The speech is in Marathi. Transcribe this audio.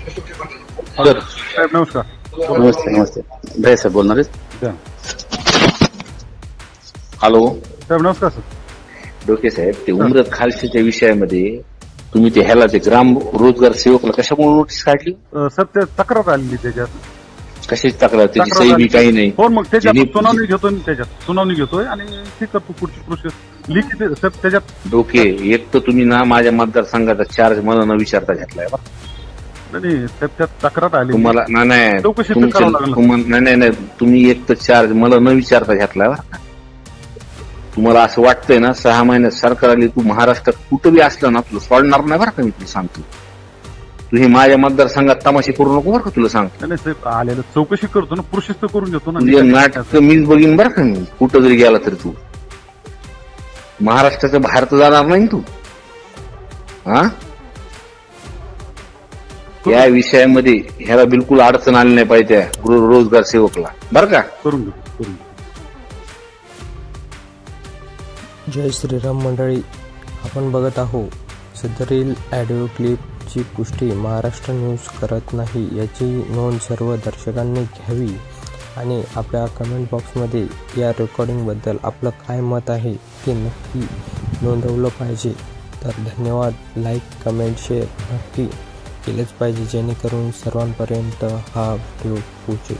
सर साहेब नमस्कार. नमस्ते नमस्ते भाई साहेब बोलणार आहेत. द्या. हॅलो साहेब नमस्कार सर. डोके साहेब, ते उमरत खालशीच्या विषयामध्ये तुम्ही ते ह्याला ते ग्राम रोजगार सेवकला कशामुळे नोटीस काढली? सर ते तक्रार आलेली त्याच्यात. कशाची तक्रार? त्याची तक्रार सही बी आली. काही नाही. हो मग त्याच्यात ज्यांनी- सुनावणी घेतोय, त्याच्यात सुनावणी घेतोय आणि ते करतो पुढची प्रोसेस लिखित साहेब त्याच्यात. डोके, एक तर तुम्ही ना माझ्या मतदारसंघाचा चार्ज मला न विचारता घेतलाय बा. नाही साहेब त्यात तक्रार आली. तुम्हाला नाही चौकशी तर करावं लागलं. नाही तुम्ही एक तर चार्ज मला न विचारता घेतलाय बा. तुम्हाला असं वाटतंय ना 6 महिन्यात सरकार आली, तू महाराष्ट्रात कुठं बी असलं ना तुला सोडणार नाही बरं का. मी तुला सांगतो, तू हे माझ्या मतदारसंघात तमाशे करू नको बरं का. तुला सांगतो नाही साहेब आलेलं चौकशी करतो ना, प्रोसेस तर करून घेतो तुझे ना. नाटक मीच बघीन बरं का. मी कुठं जरी गेला तरी तू महाराष्ट्राच्या बाहेर तर जाणार नाही तू. हा, या विषयामध्ये ह्याला बिलकुल अडचण आली नाही पाहिजे त्या रोजगार सेवकला बरं का. करून घेतो करून घेतो. जय श्रीराम मंडळी, आपण बघत आहोत सदरील ऑडिओ क्लिपची पुष्टी महाराष्ट्र न्यूज करत नाही याची नोंद सर्व दर्शकांनी घ्यावी आणि आपल्या कमेंट बॉक्समध्ये या रेकॉर्डिंगबद्दल आपलं काय मत आहे ते नक्की नोंदवलं पाहिजे. तर धन्यवाद. लाईक कमेंट शेअर नक्की केलंच पाहिजे जेणेकरून सर्वांपर्यंत हा व्हिडिओ पोहोचेल.